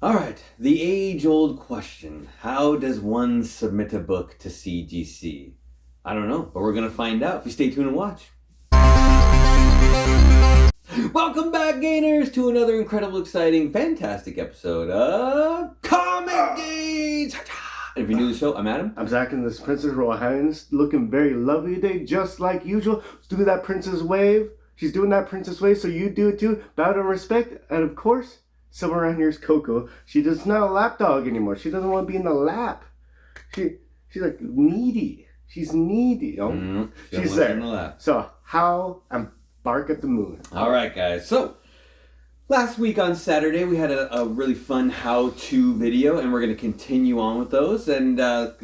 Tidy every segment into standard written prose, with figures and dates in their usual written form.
All right, the age-old question. How does one submit a book to CGC? I don't know, but we're going to find out if you stay tuned and watch. Welcome back, Gainers, to another incredible, exciting, fantastic episode of ComicGains! And if you're new to the show, I'm Adam. I'm Zach, and this Princess Royal Highness looking very lovely today, just like usual. Let's do that princess wave. She's doing that princess wave, so you do it too. Bow down respect, and of course, somewhere around here is Coco. She does not a lap dog anymore. She doesn't want to be in the lap. She's like needy. She's needy. Oh, she's there. In the lap. So how and bark at the moon. All right, guys. So last week on Saturday, we had a really fun how-to video, and we're going to continue on with those and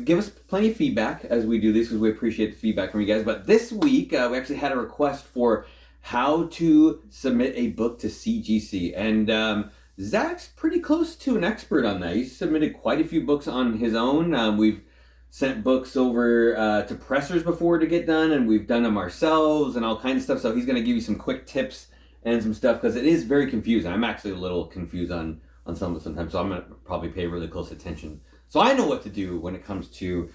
give us plenty of feedback as we do these because we appreciate the feedback from you guys. But this week, we actually had a request for how to submit a book to CGC, and Zach's pretty close to an expert on that. He's submitted quite a few books on his own. We've sent books over to pressers before to get done, and we've done them ourselves and all kinds of stuff. So he's going to give you some quick tips and some stuff because it is very confusing. I'm actually a little confused on some of it sometimes, so I'm going to probably pay really close attention. So I know what to do when it comes to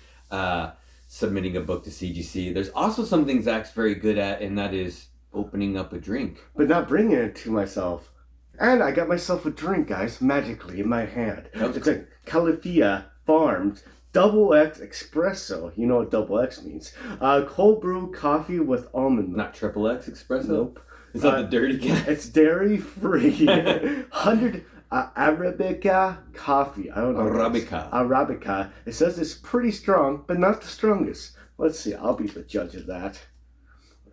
submitting a book to CGC. There's also something Zach's very good at, and that is opening up a drink. But not bringing it to myself. And I got myself a drink, guys, magically in my hand. It's a Califia Farms Double X Espresso. You know what Double X means. Cold brew coffee with almond milk. Not Triple X Espresso? Nope. Is that the dirty guy? It's dairy free. 100 Arabica coffee. I don't know. Arabica. It says it's pretty strong, but not the strongest. Let's see. I'll be the judge of that.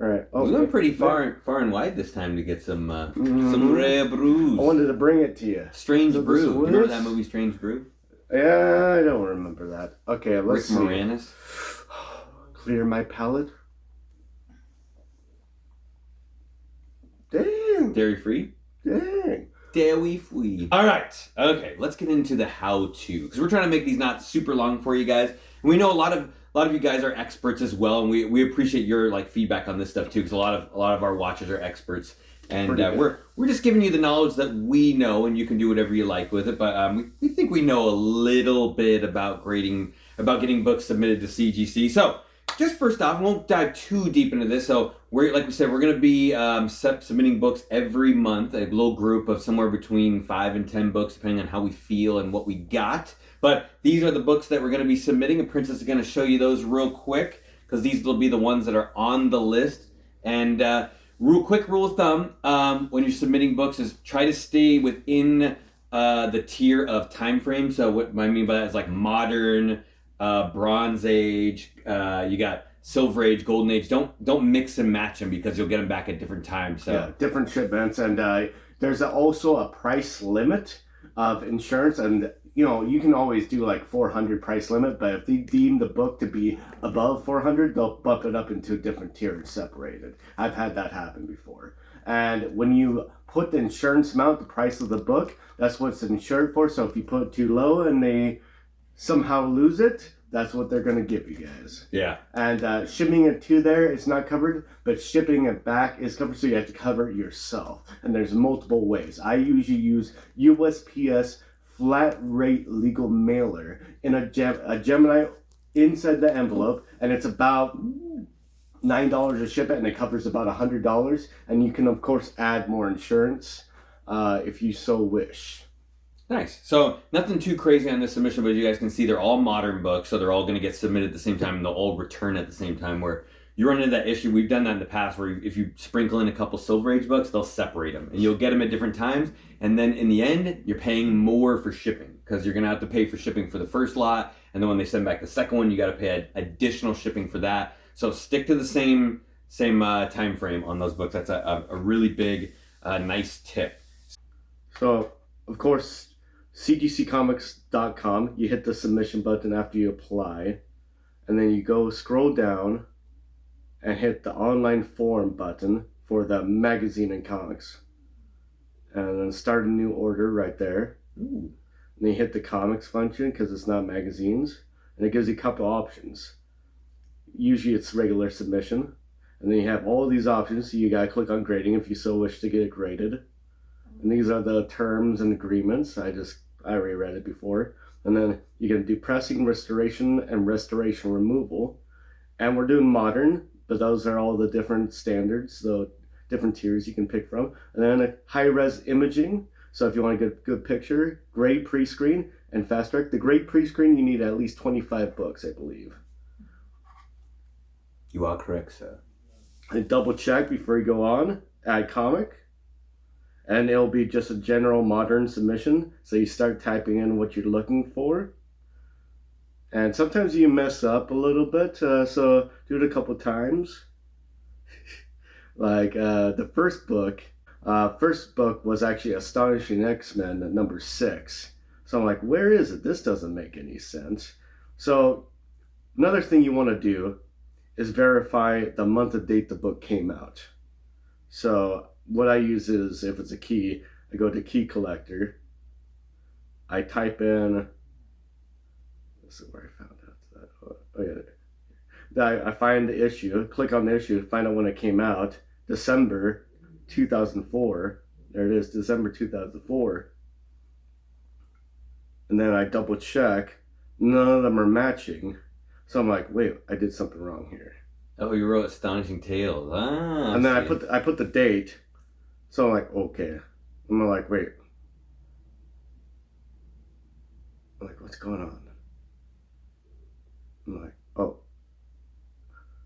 All right. We went pretty far and wide this time to get some rare brews. I wanted to bring it to you. Strange Brew. You remember that movie, Strange Brew? Yeah, I don't remember that. Okay, let's see. Rick Moranis. Clear my palate. Dang. Dairy free? Dang. Dairy free. All right. Okay, let's get into the how-to because we're trying to make these not super long for you guys. And we know a lot of you guys are experts as well, and we appreciate your feedback on this stuff too, because a lot of our watchers are experts, and we're just giving you the knowledge that we know, and you can do whatever you like with it. But we think we know a little bit about getting books submitted to CGC. So just first off, we won't dive too deep into this. So like we said, we're going to be submitting books every month, a little group of somewhere between 5 and 10 books, depending on how we feel and what we got. But these are the books that we're going to be submitting, and Princess is going to show you those real quick because these will be the ones that are on the list. And quick rule of thumb when you're submitting books is try to stay within the tier of time frame. So what I mean by that is like modern, Bronze Age, you got Silver Age, Golden Age. Don't mix and match them because you'll get them back at different times. So. Yeah, different shipments, and there's also a price limit of insurance, and you can always do like 400 price limit, but if they deem the book to be above 400, they'll bump it up into a different tier and separate it. I've had that happen before. And when you put the insurance amount, the price of the book, that's what it's insured for. So if you put it too low and they somehow lose it, that's what they're going to give you guys. Yeah. And shipping it to there is not covered, but shipping it back is covered, so you have to cover it yourself. And there's multiple ways. I usually use USPS flat rate legal mailer in a Gemini inside the envelope, and it's about $9 to ship it, and it covers about $100, and you can of course add more insurance if you so wish. Nice. So nothing too crazy on this submission, but as you guys can see, they're all modern books, so they're all going to get submitted at the same time, and they'll all return at the same time, where you run into that issue. We've done that in the past where if you sprinkle in a couple Silver Age books, they'll separate them, and you'll get them at different times, and then in the end, you're paying more for shipping because you're going to have to pay for shipping for the first lot, and then when they send back the second one, you got to pay additional shipping for that. So stick to the same time frame on those books. That's a really big, nice tip. So, of course, cgccomics.com, you hit the submission button after you apply, and then you scroll down and hit the online form button for the magazine and comics. And then start a new order right there. Ooh. And then you hit the comics function because it's not magazines. And it gives you a couple options. Usually it's regular submission. And then you have all these options. So you gotta click on grading if you so wish to get it graded. And these are the terms and agreements. I just I already read it before. And then you can do pressing, restoration, and restoration removal. And we're doing modern, but those are all the different standards, the different tiers you can pick from. And then a high-res imaging. So if you want to get a good picture, gray pre-screen and fast track. The gray pre-screen, you need at least 25 books, I believe. You are correct, sir. And double check before you go on. Add comic. And it'll be just a general modern submission. So you start typing in what you're looking for. And sometimes you mess up a little bit. So do it a couple times. Like the first book was actually Astonishing X-Men number 6. So I'm like, where is it? This doesn't make any sense. So another thing you want to do is verify the month and date the book came out. So what I use is, if it's a key, I go to key collector. I type in, this is where I found out that. Oh yeah. I find the issue, click on the issue, find out when it came out. December 2004. There it is, December 2004. And then I double check. None of them are matching. So I'm like, wait, I did something wrong here. Oh, you wrote Astonishing Tales. Ah. And then I put the date. So I'm like, okay. I'm like, wait. I'm like, what's going on? I'm like, oh.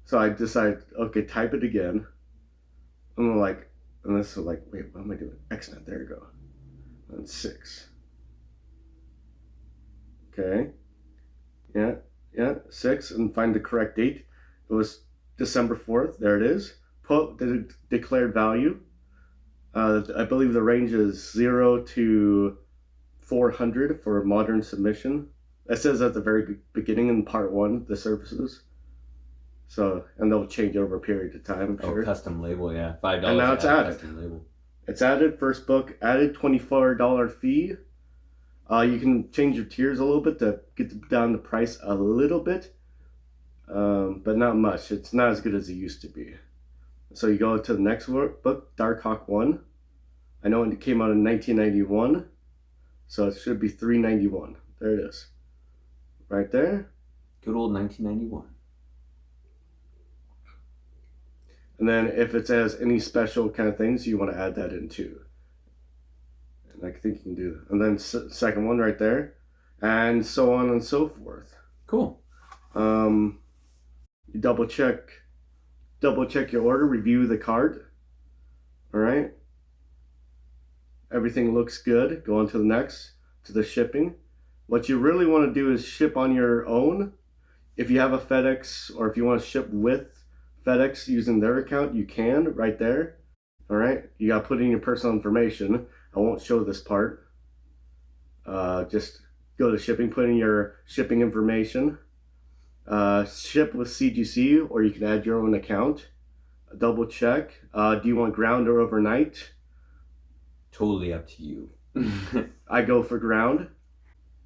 So I decide, okay, type it again. I'm like, and this is like, wait, what am I doing? X-Men, there you go. And 6. Okay. Yeah, 6, and find the correct date. It was December 4th. There it is. Put the declared value. I believe the range is 0 to 400 for a modern submission. It says at the very beginning in part 1, the services. So, and they'll change it over a period of time, I'm sure. Custom label, yeah. $5. And now it's added. Custom label. It's added. First book added, $24 fee. You can change your tiers a little bit to get down the price a little bit, but not much. It's not as good as it used to be. So you go to the next book, Dark Hawk 1. I know it came out in 1991, so it should be $3.91. There it is. Right there. Good old 1991. And then if it says any special kind of things, you want to add that in too. And I think you can do that. And then second one right there. And so on and so forth. Cool. You double check your order, review the cart. All right. Everything looks good. Go on to the next, to the shipping. What you really want to do is ship on your own. If you have a FedEx, or if you want to ship with FedEx using their account, you can right there. All right. You got to put in your personal information. I won't show this part. Just go to shipping, put in your shipping information. Ship with CGC, or you can add your own account. Double check. Do you want ground or overnight? Totally up to you. I go for ground.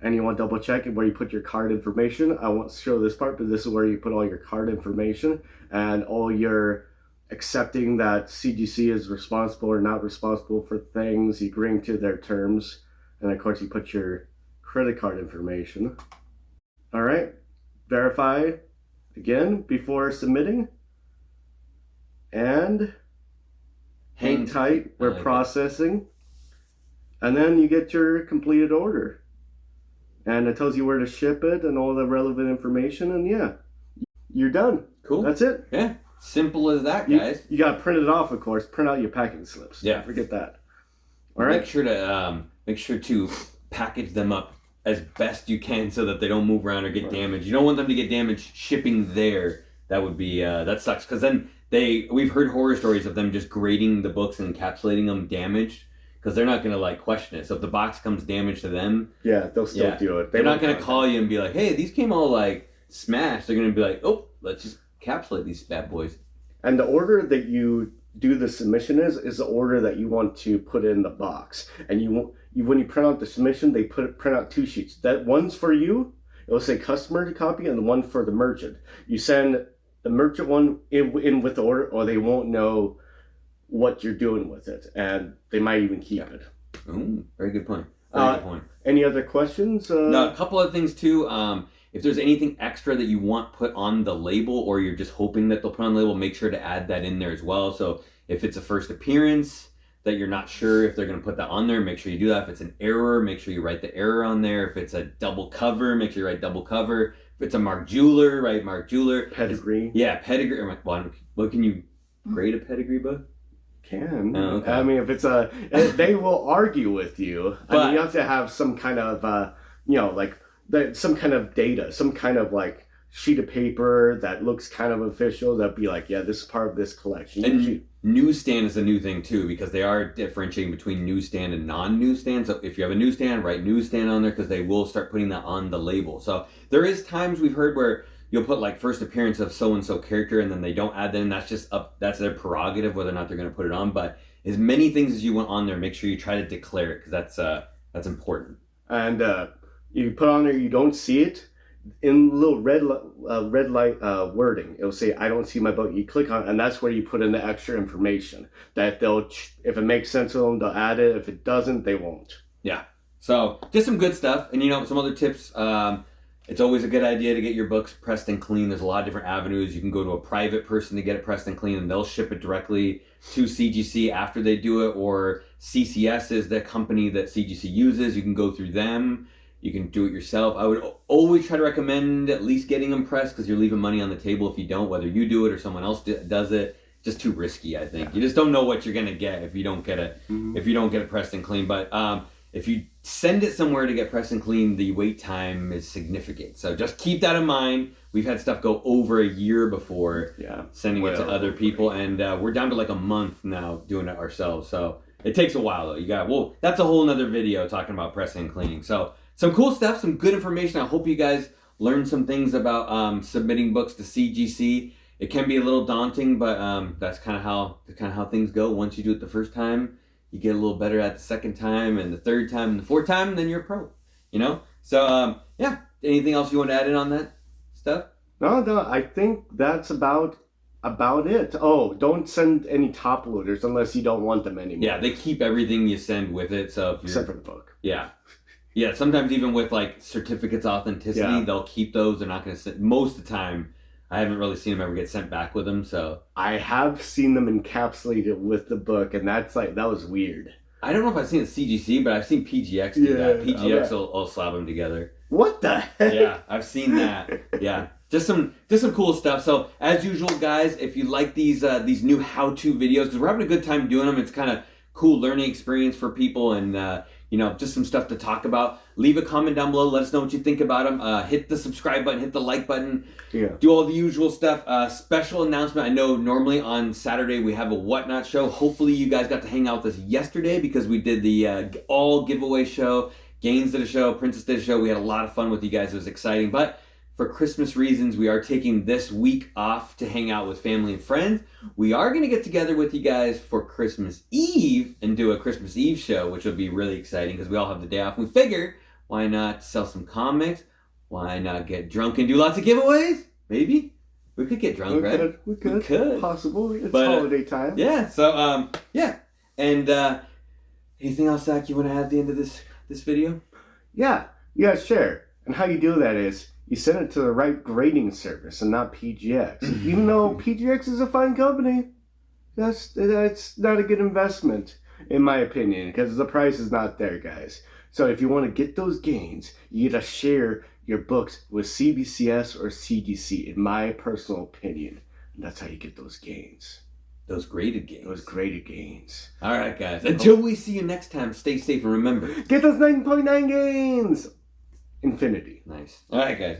And you want to double check where you put your card information. I won't show this part, but this is where you put all your card information and all your accepting that CGC is responsible or not responsible for things, you agreeing to their terms, and of course you put your credit card information. All right, verify again before submitting, and hang tight, we're processing, and then you get your completed order. And it tells you where to ship it and all the relevant information, and yeah, you're done. Cool. That's it. Yeah. Simple as that, guys. You got to print it off, of course. Print out your packing slips. Yeah. Don't forget that. All right. Make sure to package them up as best you can so that they don't move around or get damaged. You don't want them to get damaged shipping there. That would be that sucks, because then we've heard horror stories of them just grading the books and encapsulating them damaged. Because they're not going to question it. So if the box comes damaged to them... Yeah, they'll still do it. They're not going to call you and be like, hey, these came all smashed. They're going to be like, oh, let's just encapsulate these bad boys. And the order that you do the submission is the order that you want to put in the box. And when you print out the submission, they print out 2 sheets. That one's for you. It will say customer to copy, and the one for the merchant. You send the merchant one in with the order, or they won't know what you're doing with it, and they might even keep it. Ooh, very good point. Very good point. Any other questions? No, a couple of things too. If there's anything extra that you want put on the label, or you're just hoping that they'll put on the label, make sure to add that in there as well. So if it's a first appearance that you're not sure if they're going to put that on there, make sure you do that. If it's an error, make sure you write the error on there. If it's a double cover, make sure you write double cover. If it's a Mark Jeweler, write Mark Jeweler. Pedigree. Yeah, pedigree. What can you grade a pedigree book? Can. Oh, okay. I mean, if it's they will argue with you. But, I mean, you have to have some kind of, some kind of data, some kind of like sheet of paper that looks kind of official. That'd be like, yeah, this is part of this collection. And newsstand is a new thing too, because they are differentiating between newsstand and non-newsstand. So if you have a newsstand, write newsstand on there, because they will start putting that on the label. So there is times we've heard where you'll put like first appearance of so-and-so character, and then they don't add them. That's just that's their prerogative whether or not they're going to put it on. But as many things as you want on there, make sure you try to declare it, because that's important. And you put on there, you don't see it, in little red light wording, it'll say, I don't see my book. You click on it, and that's where you put in the extra information that if it makes sense to them, they'll add it. If it doesn't, they won't. Yeah. So just some good stuff. And some other tips. It's always a good idea to get your books pressed and clean. There's a lot of different avenues. You can go to a private person to get it pressed and clean, and they'll ship it directly to CGC after they do it, or CCS is the company that CGC uses. You can go through them. You can do it yourself. I would always try to recommend at least getting them pressed, because you're leaving money on the table if you don't, whether you do it or someone else does it. Just too risky, I think. Yeah. You just don't know what you're going to get if you don't get it, if you don't get it pressed and clean. But if you send it somewhere to get pressed and clean, the wait time is significant. So just keep that in mind. We've had stuff go over a year before sending it to other people, and we're down to like a month now doing it ourselves. So it takes a while though. That's a whole nother video talking about pressing and cleaning. So some cool stuff, some good information. I hope you guys learned some things about submitting books to CGC. It can be a little daunting, but that's kind of how things go. Once you do it the first time, you get a little better at the second time, and the third time, and the fourth time, and then you're a pro. So anything else you want to add in on that stuff? No, I think that's about it. Oh, don't send any top loaders unless you don't want them anymore. Yeah, they keep everything you send with it. So except for the book. Yeah. Sometimes even with like certificates of authenticity, they'll keep those. They're not going to send. Most of the time, I haven't really seen them ever get sent back with them. So I have seen them encapsulated with the book, and that was weird. I don't know if I've seen a CGC, but I've seen PGX do that. PGX will slap them together. What the heck? Yeah, I've seen that. Yeah, just some cool stuff. So as usual, guys, if you like these new how-to videos, because we're having a good time doing them, it's kind of cool learning experience for people, and just some stuff to talk about. Leave a comment down below. Let us know what you think about them. Hit the subscribe button. Hit the like button. Yeah. Do all the usual stuff. Special announcement. I know normally on Saturday we have a Whatnot show. Hopefully you guys got to hang out with us yesterday, because we did the all giveaway show. Gaines did a show. Princess did a show. We had a lot of fun with you guys. It was exciting. But for Christmas reasons, we are taking this week off to hang out with family and friends. We are going to get together with you guys for Christmas Eve and do a Christmas Eve show, which will be really exciting because we all have the day off. We figure, why not sell some comics? Why not get drunk and do lots of giveaways? Maybe. We could get drunk, right? We could. Possible. It's holiday time. Yeah. So, yeah. And anything else, Zach, you want to add at the end of this video? Yeah, sure. And how you do that is you send it to the right grading service and not PGX. Even though PGX is a fine company, that's not a good investment, in my opinion, because the price is not there, guys. So if you want to get those gains, you gotta share your books with CBCS or CGC, in my personal opinion. And that's how you get those gains. Those graded gains. All right, guys. Until we see you next time, stay safe and remember. Get those 9.9 gains! Infinity. Nice. All right, guys.